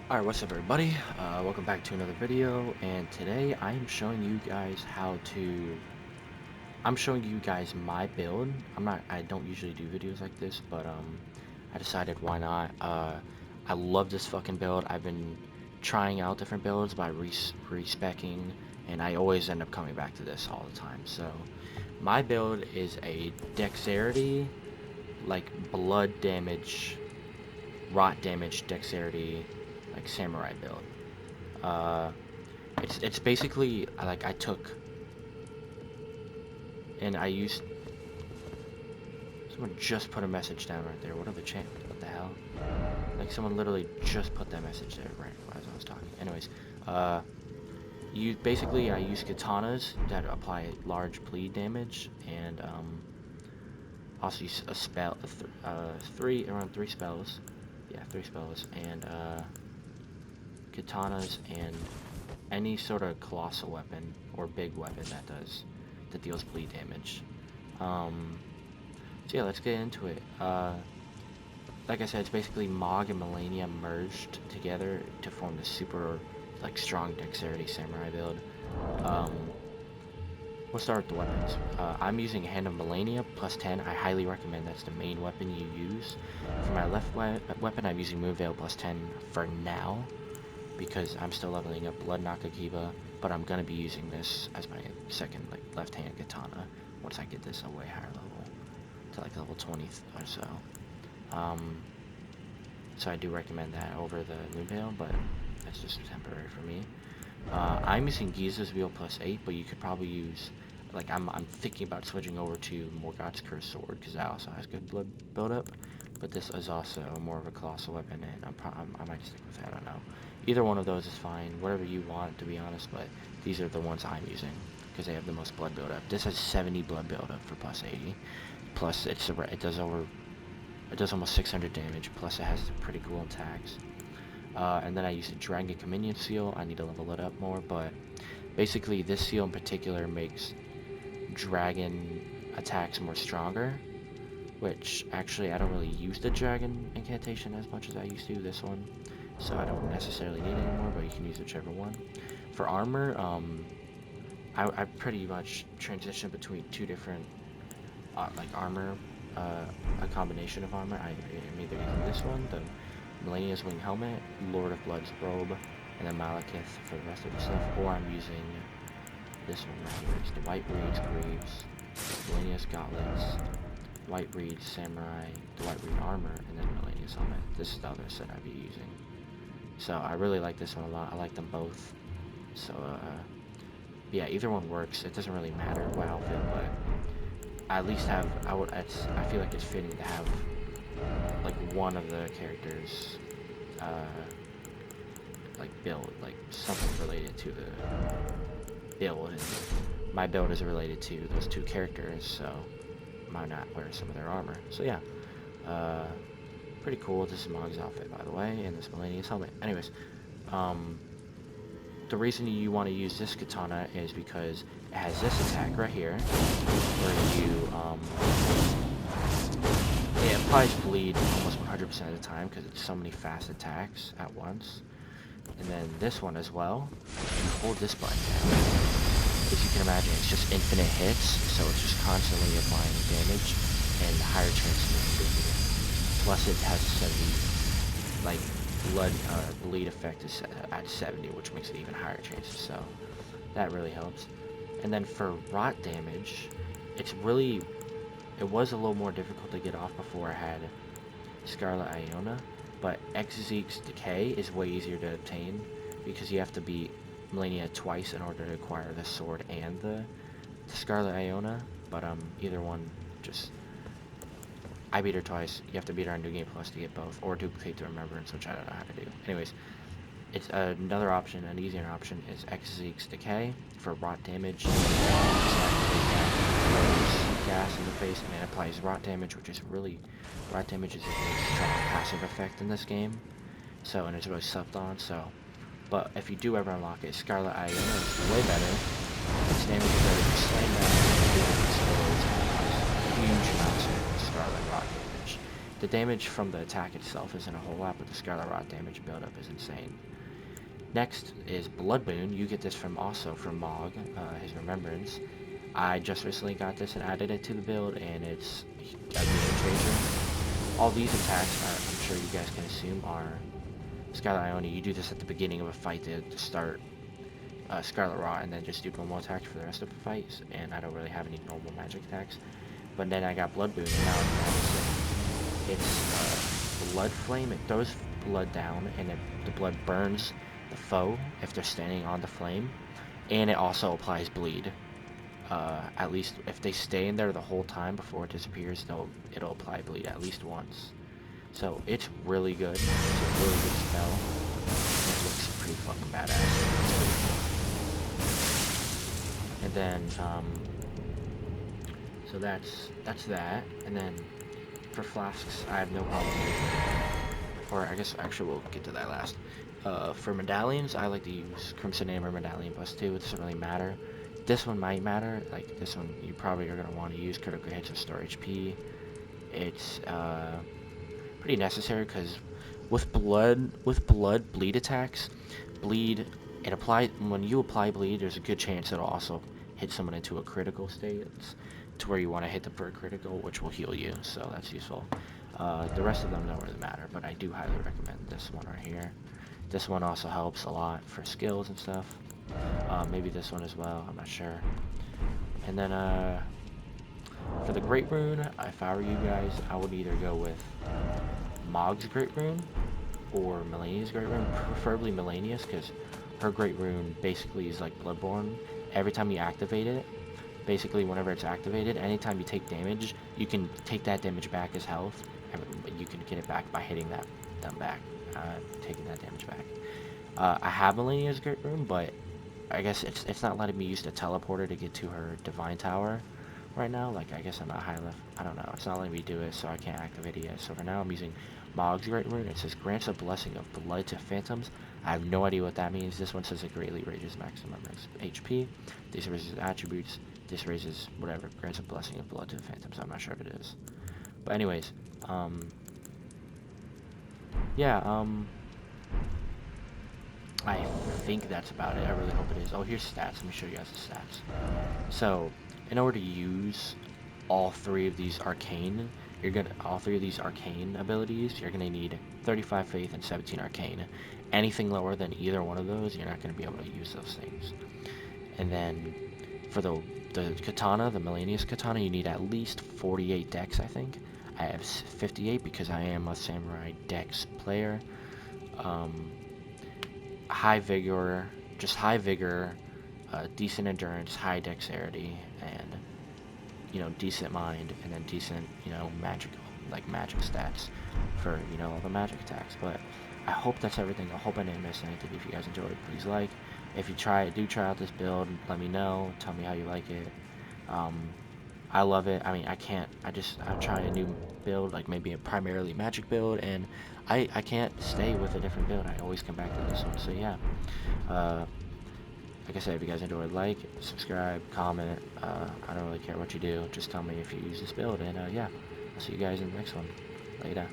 Alright, what's up everybody? Welcome back to another video, and today I'm showing you guys I'm showing you guys my build. I don't usually do videos like this, but I decided why not. I love this fucking build. I've been trying out different builds by respecking, and I always end up coming back to this all the time. So, my build is a dexterity, like blood damage, rot damage, dexterity, like samurai build. Uh, it's basically like I took and I used. Someone just put a message down right there. What are the chant? What the hell? Like someone literally just put that message there right as I was talking. Anyways, uh, I use katanas that apply large bleed damage, and also use a spell, around three spells. Yeah, three spells, and katanas and any sort of colossal weapon or big weapon that deals bleed damage. So yeah, let's get into it. Like I said, it's basically Mohg and Malenia merged together to form the super strong dexterity samurai build. Um, we'll start with the weapons. I'm using Hand of Malenia plus 10. I highly recommend that's the main weapon you use. For my weapon, I'm using Moonveil plus 10 for now, because I'm still leveling up Blood Nakakiba, but I'm gonna be using this as my second left-hand katana once I get this a way higher level, to like level 20 or so. So I do recommend that over the Moonveil, but that's just temporary for me. I'm using Giza's Wheel plus 8, but you could probably use, I'm thinking about switching over to Morgoth's Cursed Sword, because that also has good blood buildup, but this is also more of a colossal weapon, and I might stick with that, I don't know. Either one of those is fine, whatever you want, to be honest, but these are the ones I'm using, because they have the most blood buildup. This has 70 blood buildup for plus 80, plus it does almost 600 damage, plus it has pretty cool attacks. And then I use a Dragon Communion Seal. I need to level it up more, but basically this seal in particular makes dragon attacks more stronger, which actually I don't really use the dragon incantation as much as I used to this one, so I don't necessarily need it anymore, but you can use whichever one. For armor, I pretty much transition between two different armor, a combination of armor. I'm either using this one, the Malenia's Wing Helmet, Lord of Blood's Robe, and then Malekith for the rest of the stuff, or I'm using this one right here. It's the White Reed's Greaves, Malenia's Gauntlets, White Reed Samurai, the White Reed Armor, and then Malenia's Helmet. This is the other set I'd be using. So I really like this one a lot. I like them both. So yeah, either one works. It doesn't really matter what outfit, but I at least have, I feel like it's fitting to have like one of the characters build, like something related to the build, and my build is related to those two characters, so why not wear some of their armor? So yeah, pretty cool. This is Mohg's outfit, by the way, and this Malenia's helmet. Anyways, the reason you want to use this katana is because it has this attack right here, where it applies bleed almost 100% of the time because it's so many fast attacks at once. And then this one as well, you hold this button down. As you can imagine, it's just infinite hits, so it's just constantly applying damage and higher chances of hitting it. Plus it has a 70, bleed effect is at 70, which makes it even higher chances, so that really helps. And then for rot damage, it was a little more difficult to get off before I had Scarlet Iona, but Exege's Decay is way easier to obtain because you have to beat Malenia twice in order to acquire the sword and the Scarlet Iona, but either one, I beat her twice. You have to beat her on New Game Plus to get both, or duplicate the Remembrance, which I don't know how to do. Anyways, it's another option, an easier option is Exege's Decay for rot damage. Gas in the face, and it applies rot damage, which is really, rot damage is a really strong passive effect in this game. So, and it's really slept on, so, but if you do ever unlock it, Scarlet Iona is way better. Its damage is better than Slaying Down, huge amounts of Scarlet rot damage. the damage from the attack itself isn't a whole lot, but the Scarlet Rot damage buildup is insane. Next is Blood Boon. You get this from Mohg, his Remembrance. I just recently got this and added it to the build, and it's a game changer. All these attacks, I'm sure you guys can assume, are Scarlet Ione. You do this at the beginning of a fight to start Scarlet Rot, and then just do normal attacks for the rest of the fights, and I don't really have any normal magic attacks. But then I got Blood Boon, and now it's Blood Flame. It throws blood down, and the blood burns the foe if they're standing on the flame, and it also applies bleed. At least if they stay in there the whole time before it disappears, it'll apply bleed at least once. So it's really good. It's a really good spell. It looks pretty fucking badass. And then, so that's that. And then for flasks, I have no problem with, or I guess actually we'll get to that last. For medallions, I like to use Crimson Amber Medallion +2. It doesn't really matter. This one might matter. Like this one, you probably are gonna want to use critical hits or store HP. It's pretty necessary because with blood bleed attacks, bleed it apply when you apply bleed. There's a good chance it'll also hit someone into a critical state to where you want to hit them for a critical, which will heal you. So that's useful. The rest of them don't really matter, but I do highly recommend this one right here. This one also helps a lot for skills and stuff. Maybe this one as well, I'm not sure. And then for the Great Rune, if I were you guys, I would either go with Mohg's Great Rune or Malenia's Great Rune, preferably Malenia's, because her Great Rune basically is like Bloodborne. Every time you activate it, basically whenever it's activated, anytime you take damage, you can take that damage back as health, and you can get it back by hitting them back, taking that damage back. I have Malenia's Great Rune, but I guess it's not letting me use the teleporter to get to her Divine Tower right now. Like, I guess I'm at high level. I don't know. It's not letting me do it, so I can't activate it yet. So for now, I'm using Mohg's Great Rune. It says grants a blessing of blood to phantoms. I have no idea what that means. This one says it greatly raises maximum HP. This raises attributes. This raises whatever. Grants a blessing of blood to phantoms. I'm not sure if it is. But anyways, yeah, I think that's about it. I really hope it is. Oh, here's stats. Let me show you guys the stats. So, in order to use all three of these arcane abilities, you're gonna need 35 faith and 17 arcane. Anything lower than either one of those, you're not gonna be able to use those things. And then for the katana, the Malenia's katana, you need at least 48 dex, I think. I have 58 because I am a samurai dex player. High vigor, decent endurance, high dexterity, and decent mind, and then decent magic stats for all the magic attacks. But I hope that's everything. I hope I didn't miss anything. If you guys enjoyed, please like. If you do try out this build, let me know. Tell me how you like it. I love it. I mean, I'm trying a new build, like maybe a primarily magic build, and I can't stay with a different build. I always come back to this one. So yeah, like I said, if you guys enjoyed, like, subscribe, comment. I don't really care what you do. Just tell me if you use this build, and yeah, I'll see you guys in the next one. Later.